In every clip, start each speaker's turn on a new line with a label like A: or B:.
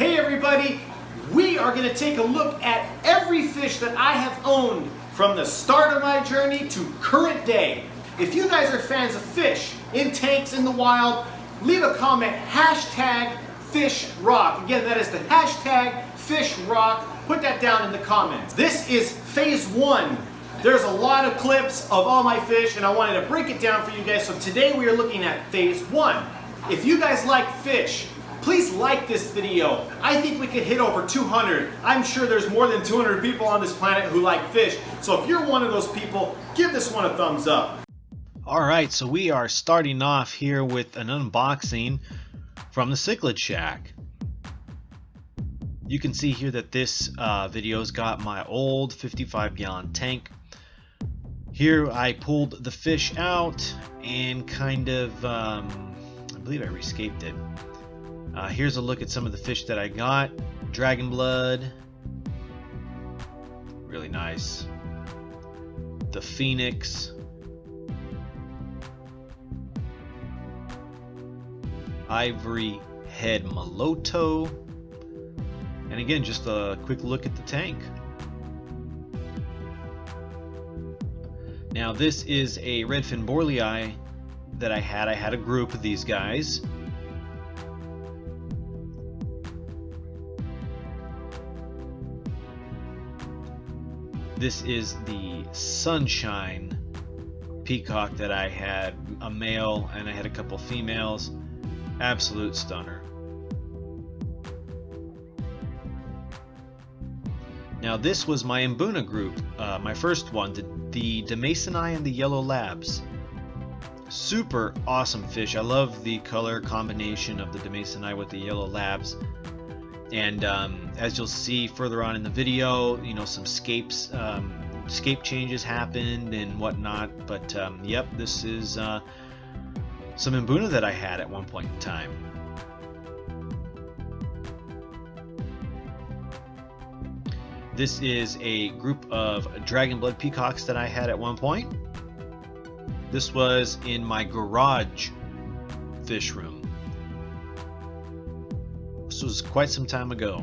A: Hey everybody, we are going to take a look at every fish that I have owned from the start of my journey to current day. If you guys are fans of fish in tanks in the wild, leave a comment, #FishRock. Again, that is the #FishRock. Put that down in the comments. This is phase 1. There's a lot of clips of all my fish and I wanted to break it down for you guys. So today we are looking at phase 1. If you guys like fish, please like this video. I think we could hit over 200. I'm sure there's more than 200 people on this planet who like fish. So if you're one of those people, give this one a thumbs up.
B: Alright, so we are starting off here with an unboxing from the Cichlid Shack. You can see here that this video's got my old 55-gallon tank. Here I pulled the fish out and kind of, I believe I rescaped it. Here's a look at some of the fish that I got. Dragonblood, really nice. The Phoenix, Ivory head Mloto, and again just a quick look at the tank. Now this is a redfin borlei that I had. I had a group of these guys. This is the Sunshine Peacock that I had, a male, and I had a couple females. Absolute stunner. Now this was my Mbuna group, my first one, the Demasoni and the Yellow Labs. Super awesome fish. I love the color combination of the Demasoni with the Yellow Labs. And as you'll see further on in the video, you know, some scape changes happened and whatnot. But yep, this is some Mbuna that I had at one point in time. This is a group of Dragonblood peacocks that I had at one point. This was in my garage fish room. This was quite some time ago.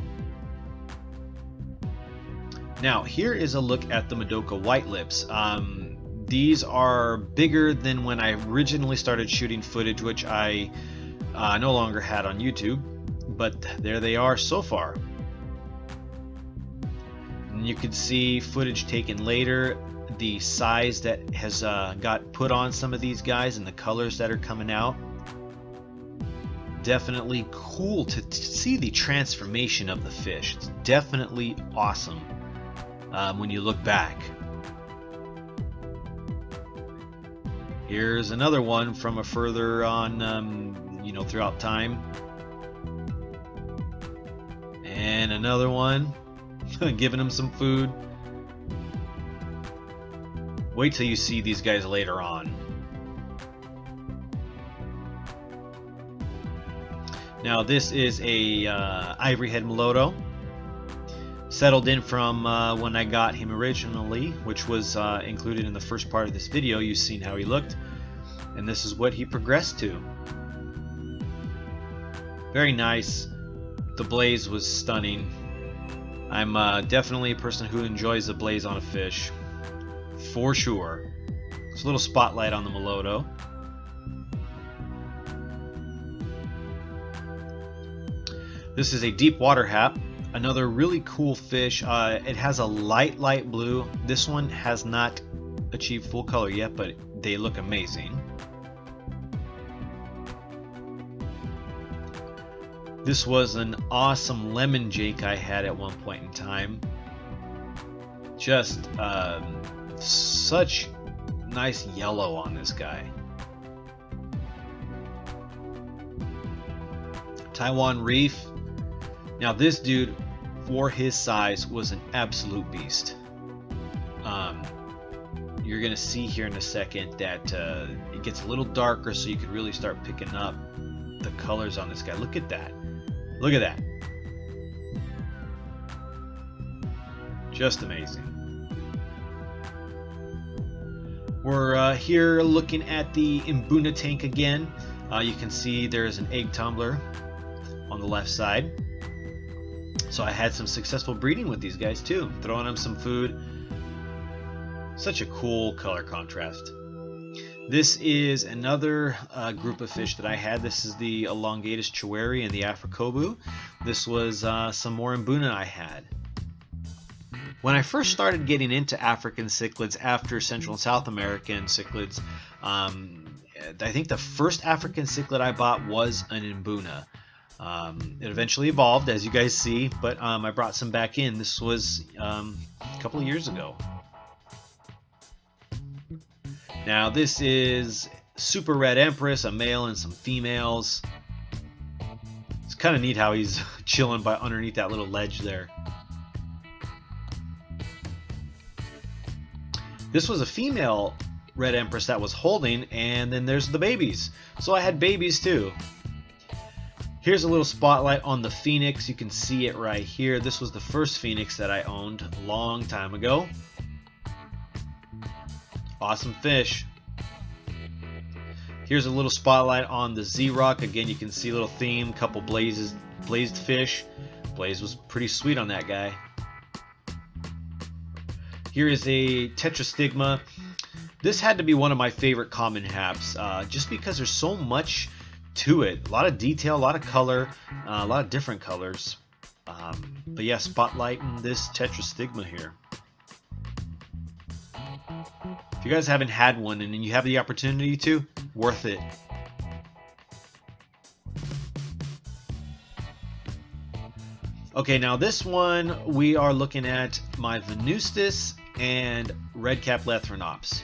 B: Now here is a look at the Madoka white lips. These are bigger than when I originally started shooting footage, which I no longer had on YouTube, but there they are so far. And you can see footage taken later, the size that has got put on some of these guys and the colors that are coming out. Definitely cool to see the transformation of the fish. It's definitely awesome when you look back. Here's another one from a further on, you know, throughout time. And another one, giving them some food. Wait till you see these guys later on. Now this is a ivory head Mloto. Settled in from when I got him originally, which was included in the first part of this video. You've seen how he looked, and this is what he progressed to. Very nice. The blaze was stunning. I'm definitely a person who enjoys the blaze on a fish, for sure. There's a little spotlight on the Mloto. This is a deep water hap. Another really cool fish. It has a light blue. This one has not achieved full color yet, but they look amazing. This was an awesome lemon jake I had at one point in time. Just such nice yellow on this guy. Taiwan Reef. Now this dude, for his size, was an absolute beast. You're gonna see here in a second that it gets a little darker, so you could really start picking up the colors on this guy. Look at that. Look at that. Just amazing. We're here looking at the Mbuna tank again. You can see there's an egg tumbler on the left side. So I had some successful breeding with these guys too, throwing them some food. Such a cool color contrast. This is another group of fish that I had. This is the Elongatus Chewere and the Afra Cobue. This was some more Mbuna I had. When I first started getting into African cichlids after Central and South American cichlids, I think the first African cichlid I bought was an Mbuna. It eventually evolved, as you guys see, but I brought some back in. This was a couple of years ago. Now this is Super Red Empress, a male and some females. It's kind of neat how he's chilling by underneath that little ledge there. This was a female Red Empress that was holding, and then there's the babies. So I had babies too. Here's a little spotlight on the Phoenix. You can see it right here. This was the first Phoenix that I owned a long time ago. Awesome fish. Here's a little spotlight on the Z-Rock. Again, you can see a little theme, couple blazed fish. Blaze was pretty sweet on that guy. Here is a Tetris Stigma. This had to be one of my favorite common haps, just because there's so much to it. A lot of detail, a lot of color, a lot of different colors. But yeah, spotlighting this Tetris Stigma here. If you guys haven't had one and you have the opportunity to, worth it. Okay, now this one we are looking at my Venustus and Red Cap Lethrinops.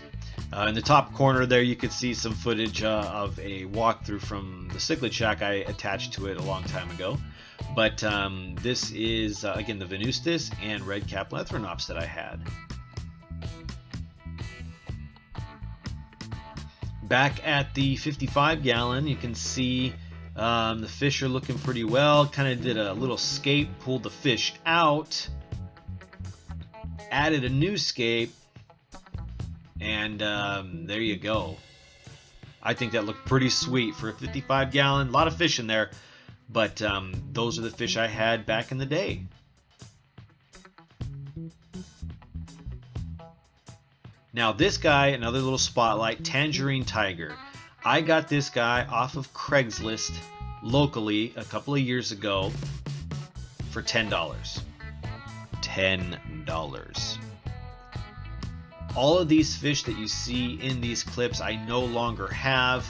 B: In the top corner there you can see some footage of a walkthrough from the Cichlid Shack I attached to it a long time ago. But this is again the Venustus and Red Cap Lethrinops that I had. Back at the 55 gallon, you can see the fish are looking pretty well. Kind of did a little scape, pulled the fish out, added a new scape, and there you go. I think that looked pretty sweet for a 55 gallon. A lot of fish in there, but those are the fish I had back in the day. Now this guy, another little spotlight, Tangerine Tiger. I got this guy off of Craigslist locally a couple of years ago for $10. $10. All of these fish that you see in these clips I no longer have.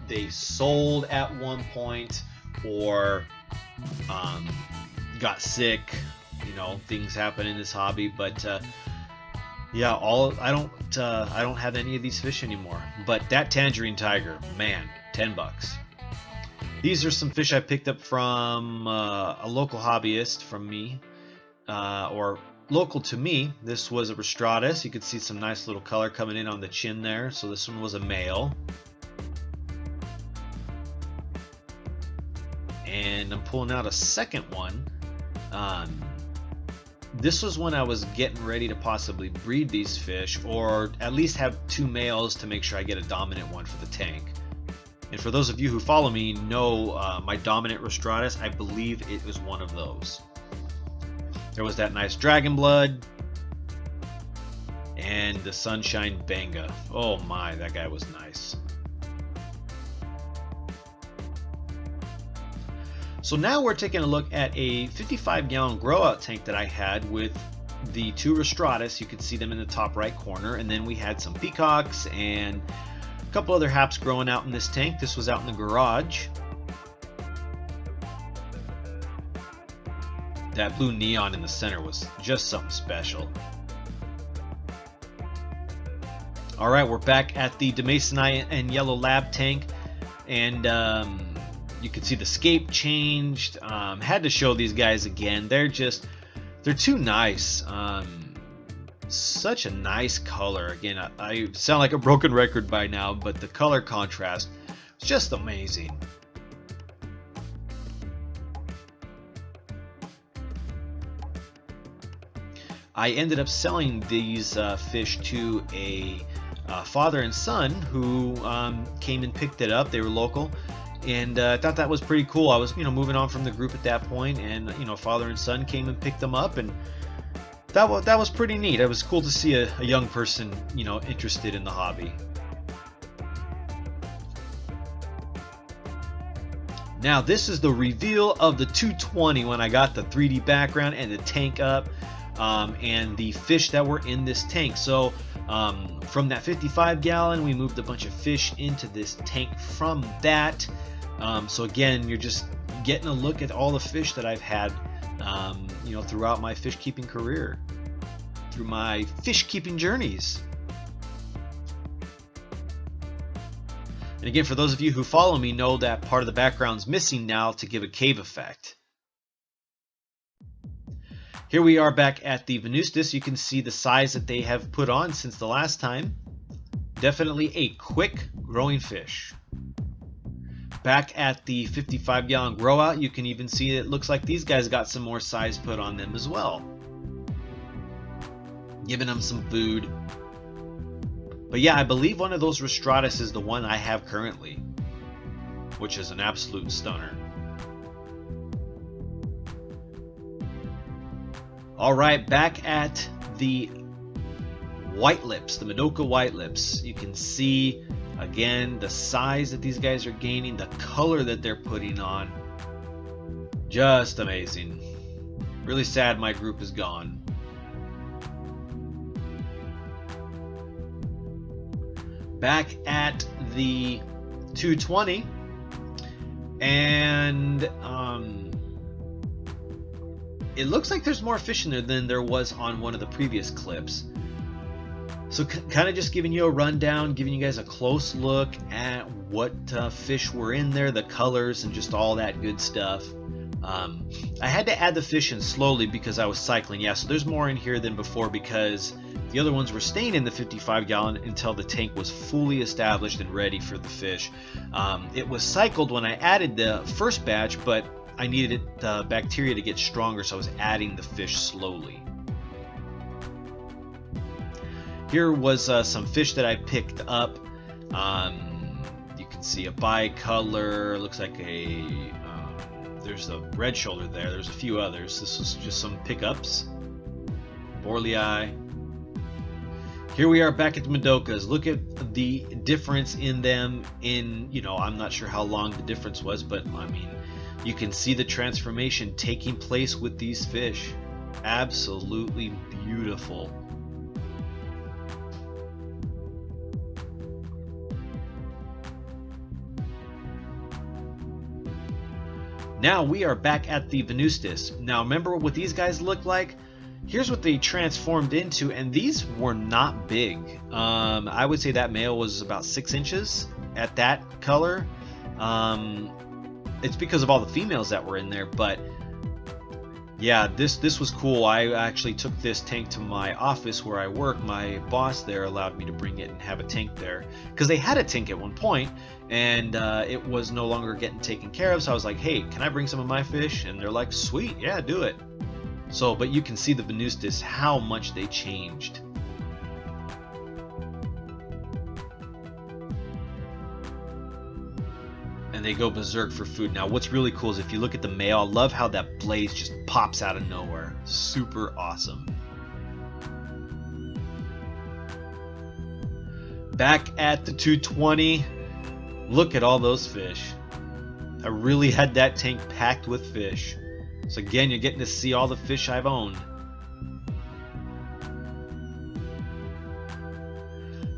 B: They sold at one point or got sick. You know, things happen in this hobby, but yeah, I don't have any of these fish anymore. But that Tangerine Tiger, man, $10. These are some fish I picked up from a local hobbyist from me, or local to me. This was a Rostratus. You could see some nice little color coming in on the chin there. So this one was a male. And I'm pulling out a second one. This was when I was getting ready to possibly breed these fish, or at least have two males to make sure I get a dominant one for the tank. And for those of you who follow me know my dominant Rostratus, I believe it was one of those. There was that nice Dragonblood and the Sunshine Banga. Oh my, that guy was nice. So now we're taking a look at a 55 gallon grow out tank that I had with the two Rostratus. You can see them in the top right corner, and then we had some Peacocks and a couple other haps growing out in this tank. This was out in the garage. That blue neon in the center was just something special. Alright, we're back at the Demasoni and Yellow Lab tank, and you can see the scape changed. Had to show these guys again. They're too nice. Such a nice color. Again, I sound like a broken record by now, but the color contrast is just amazing. I ended up selling these fish to a father and son who came and picked it up. They were local, and I thought that was pretty cool. I was, moving on from the group at that point, and father and son came and picked them up, and that was pretty neat. It was cool to see a young person, interested in the hobby. Now this is the reveal of the 220 when I got the 3D background and the tank up, and the fish that were in this tank. So from that 55 gallon, we moved a bunch of fish into this tank from that. So again, you're just getting a look at all the fish that I've had, throughout my fish keeping career, through my fish keeping journeys. And again, for those of you who follow me know that part of the background's missing now to give a cave effect. Here we are back at the Venustus. You can see the size that they have put on since the last time. Definitely a quick growing fish. Back at the 55 gallon grow out, you can even see it looks like these guys got some more size put on them as well. Giving them some food. But yeah, I believe one of those Rostratus is the one I have currently, which is an absolute stunner. Alright, back at the white lips, the Madoka white lips. You can see again the size that these guys are gaining, the color that they're putting on. Just amazing. Really sad my group is gone. Back at the 220, and it looks like there's more fish in there than there was on one of the previous clips. So kind of just giving you a rundown, giving you guys a close look at what fish were in there, the colors, and just all that good stuff. I had to add the fish in slowly because I was cycling. Yeah, so there's more in here than before because the other ones were staying in the 55 gallon until the tank was fully established and ready for the fish. It was cycled when I added the first batch, but I needed the bacteria to get stronger, so I was adding the fish slowly. Here was some fish that I picked up. You can see a bicolor, looks like a there's a red shoulder there. There's a few others. This was just some pickups. Borlei. Here we are back at the Mdokas. Look at the difference in them. I'm not sure how long the difference was, but I mean, you can see the transformation taking place with these fish. Absolutely beautiful. Now we are back at the Venustus. Now remember what these guys look like? Here's what they transformed into, and these were not big. I would say that male was about 6 inches at that color. It's because of all the females that were in there, but yeah, this was cool. I actually took this tank to my office where I work. My boss there allowed me to bring it and have a tank there because they had a tank at one point and it was no longer getting taken care of. So I was like, hey, can I bring some of my fish? And they're like, sweet, yeah, do it. So, but you can see the Venustus, how much they changed. And they go berserk for food. Now what's really cool is if you look at the male, I love how that blaze just pops out of nowhere. Super awesome. Back at the 220, look at all those fish. I really had that tank packed with fish. So again, you're getting to see all the fish I've owned.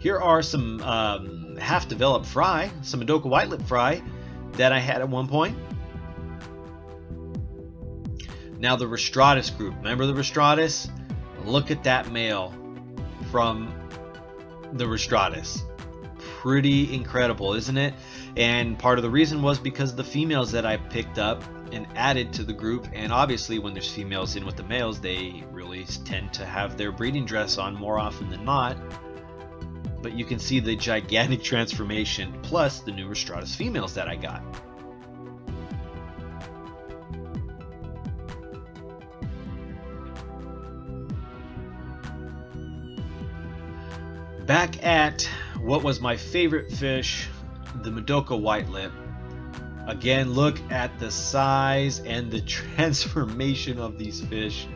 B: Here are some half-developed fry, some Mdoka white-lip fry that I had at one point. Now the Rostratus group. Remember the Rostratus? Look at that male from the Rostratus. Pretty incredible, isn't it? And part of the reason was because of the females that I picked up and added to the group. And obviously when there's females in with the males, they really tend to have their breeding dress on more often than not. But you can see the gigantic transformation plus the new Rostratus females that I got. Back at what was my favorite fish, the Mdoka white lip. Again, look at the size and the transformation of these fish.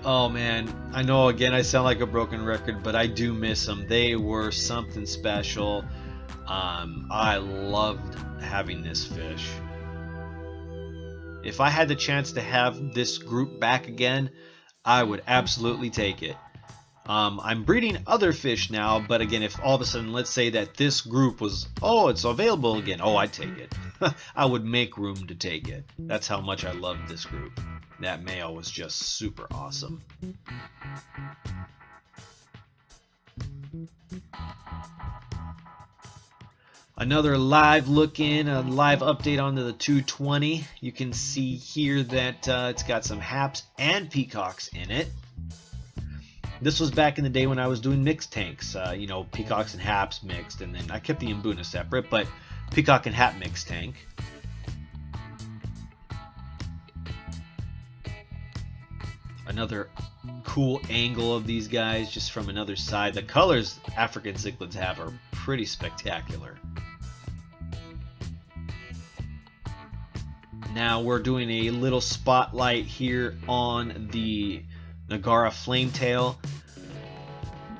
B: Oh man, I know again I sound like a broken record, but I do miss them. They were something special. I loved having this fish. If I had the chance to have this group back again, I would absolutely take it. I'm breeding other fish now, but again, if all of a sudden, let's say that this group was, oh, it's available again, oh, I'd take it. I would make room to take it. That's how much I loved this group. That male was just super awesome. Another live look in, a live update onto the 220. You can see here that it's got some haps and peacocks in it. This was back in the day when I was doing mixed tanks, you know, peacocks and haps mixed, and then I kept the Mbuna separate, but peacock and hap mixed tank. Another cool angle of these guys just from another side. The colors African cichlids have are pretty spectacular. Now we're doing a little spotlight here on the Ngara Flametail.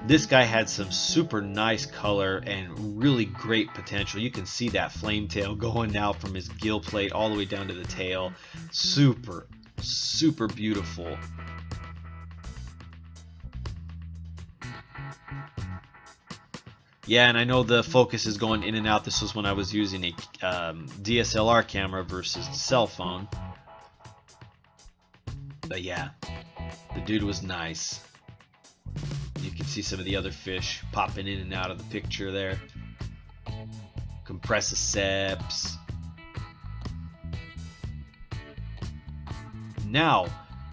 B: This guy had some super nice color and really great potential. You can see that flametail going now from his gill plate all the way down to the tail. Super, super beautiful. Yeah, and I know the focus is going in and out. This was when I was using a DSLR camera versus the cell phone. But yeah, the dude was nice. You can see some of the other fish popping in and out of the picture there. Compressiceps. Now,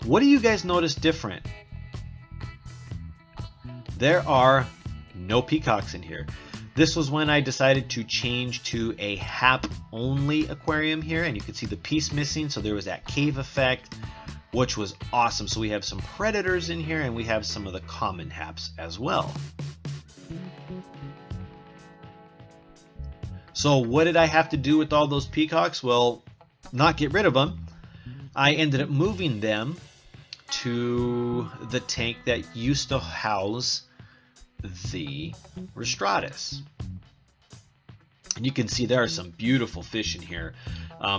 B: what do you guys notice different? There are no peacocks in here. This was when I decided to change to a hap only aquarium here, and you can see the piece missing, so there was that cave effect, which was awesome. So we have some predators in here, and we have some of the common haps as well. So what did I have to do with all those peacocks? Well, not get rid of them. I ended up moving them to the tank that used to house the Rostratus. And you can see there are some beautiful fish in here.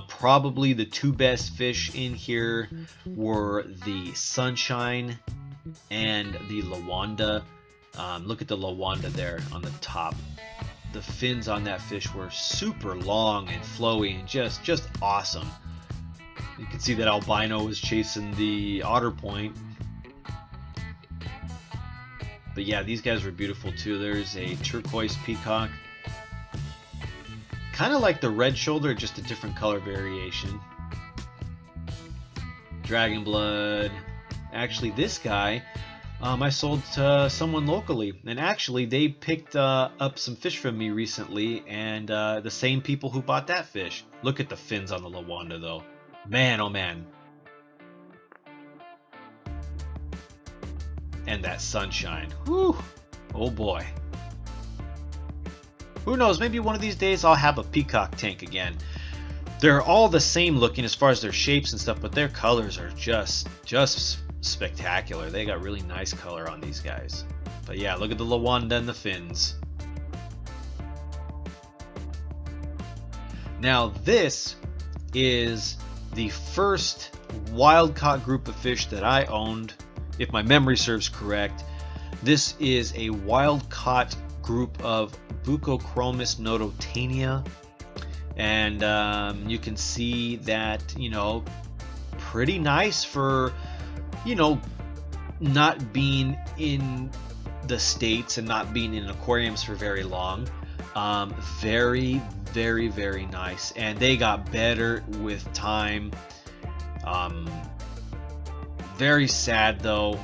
B: Probably the two best fish in here were the Sunshine and the Lawanda. Look at the Lawanda there on the top. The fins on that fish were super long and flowy and just awesome. You can see that albino was chasing the otter point. But yeah, these guys were beautiful too. There's a Turquoise Peacock. Kind of like the red shoulder, just a different color variation. Dragonblood. Actually, this guy I sold to someone locally. And actually, they picked up some fish from me recently. And the same people who bought that fish. Look at the fins on the Lawanda though. Man, oh man. And that Sunshine. Whew. Oh boy. Who knows, maybe one of these days I'll have a peacock tank again. They're all the same looking as far as their shapes and stuff, but their colors are just spectacular. They got really nice color on these guys. But yeah, look at the Lawanda and the fins. Now this is the first wild-caught group of fish that I owned. If my memory serves correct, this is a wild-caught group of Buccochromis Nototaenia, and you can see that, you know, pretty nice for, you know, not being in the States and not being in aquariums for very long. Very, very, very nice, and they got better with time. Very sad though.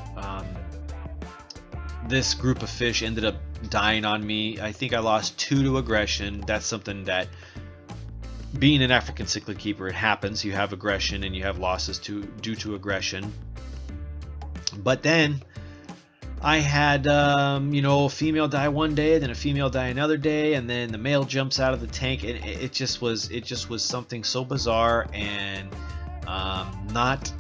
B: This group of fish ended up dying on me. I think I lost 2 to aggression. That's something that, being an African cichlid keeper, it happens. You have aggression and you have losses due to aggression. But then I had, you know, a female die one day, then a female die another day, and then the male jumps out of the tank, and it just was something so bizarre and not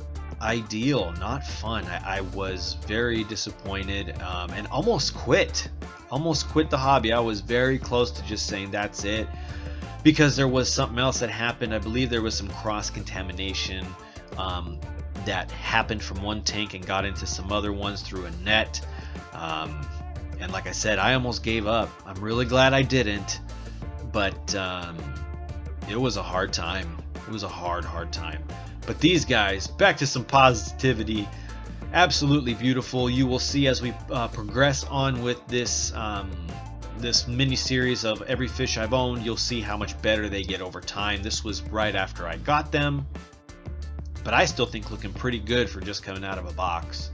B: ideal, not fun. I was very disappointed and almost quit the hobby. I was very close to just saying that's it, because there was something else that happened. I believe there was some cross contamination that happened from one tank and got into some other ones through a net. And like I said, I almost gave up. I'm really glad I didn't, but it was a hard time. It was a hard time. But these guys, back to some positivity, absolutely beautiful. You will see as we progress on with this this mini series of every fish I've owned, you'll see how much better they get over time. This was right after I got them, but I still think looking pretty good for just coming out of a box.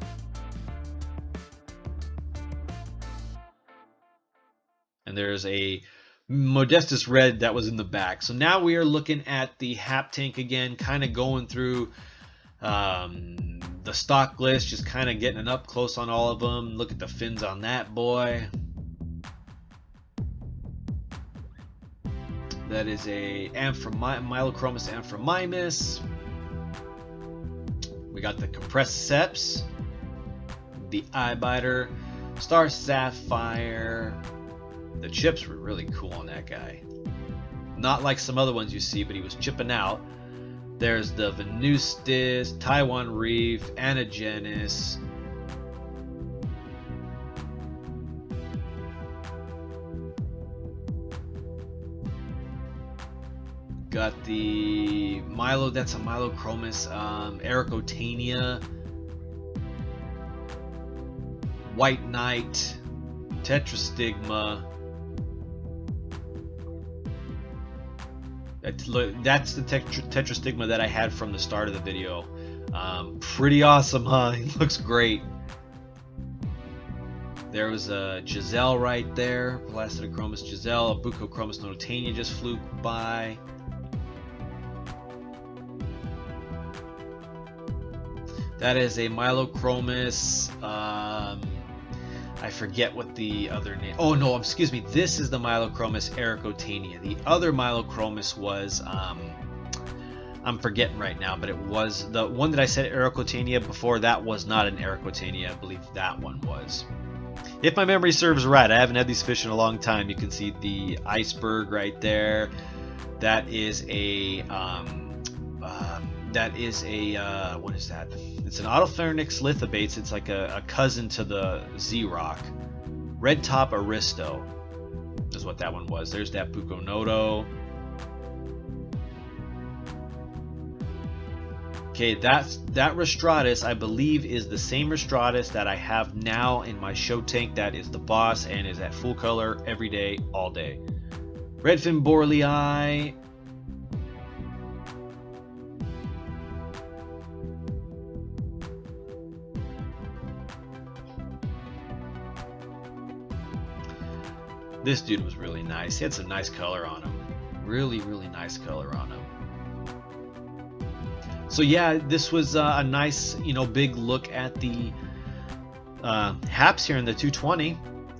B: And there's a Modestus red that was in the back. So now we are looking at the Hap tank again, kind of going through the stock list, just kind of getting an up close on all of them. Look at the fins on that boy. That is a Mylochromous Amphromimus. We got the compressed seps, the eye biter, star sapphire. The chips were really cool on that guy. Not like some other ones you see, but he was chipping out. There's the Venustus, Taiwan Reef, Anagenus. Got the Milo, that's a Mylochromous Ericotaenia, White Knight, Tetris Stigma. That's the Tetris Stigma that I had from the start of the video. Pretty awesome, huh? He looks great. There was a Giselle right there, Placidochromis Giselle. A Buccochromis Nototaenia just flew by. That is a Mylochromous, I forget what the other name. Oh no, excuse me. This is the Mylochromous Ericotaenia. The other Mylochromous was, I'm forgetting right now, but it was the one that I said Ericotaenia before. That was not an Ericotaenia. I believe that one was. If my memory serves right, I haven't had these fish in a long time. You can see the iceberg right there. That is a, what is that? It's an Autopharynx lithobates. It's like a cousin to the Z-Rock. Red Top Aristo is what that one was. There's that Bucconoto. Okay, that Rostratus, I believe, is the same Rostratus that I have now in my show tank. That is the boss and is at full color every day, all day. Redfin Borlei. This dude was really nice. He had some nice color on him. Really, really nice color on him. So yeah, this was a nice, you know, big look at the Haps here in the 220.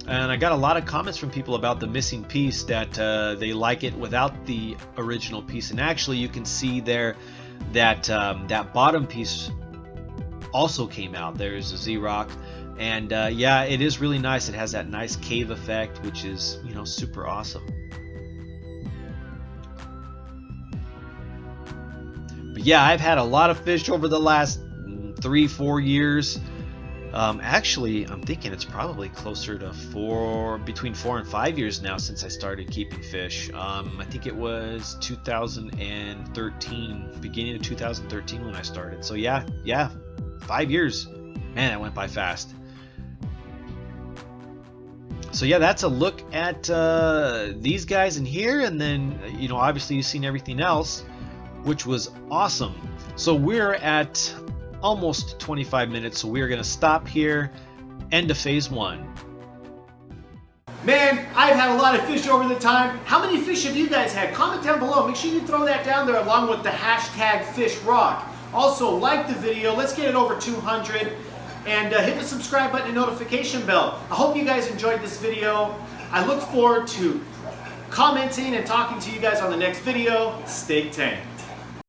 B: And I got a lot of comments from people about the missing piece, that they like it without the original piece. And actually, you can see there that that bottom piece also came out. There's a Z-Rock. And yeah, it is really nice. It has that nice cave effect, which is, you know, super awesome. But yeah, I've had a lot of fish over the last 3-4 years. Actually, I'm thinking it's probably closer to between 4 and 5 years now since I started keeping fish. I think it was 2013, beginning of 2013 when I started. So yeah, 5 years. Man, that went by fast. So yeah, that's a look at these guys in here, and then, you know, obviously you've seen everything else, which was awesome. So we're at almost 25 minutes, so we're gonna stop here. End of phase 1.
A: Man, I've had a lot of fish over the time. How many fish have you guys had? Comment down below. Make sure you throw that down there along with the hashtag FishRock. Also, like the video. Let's get it over 200. and hit the subscribe button and notification bell. I hope you guys enjoyed this video. I look forward to commenting and talking to you guys on the next video. Stay tank.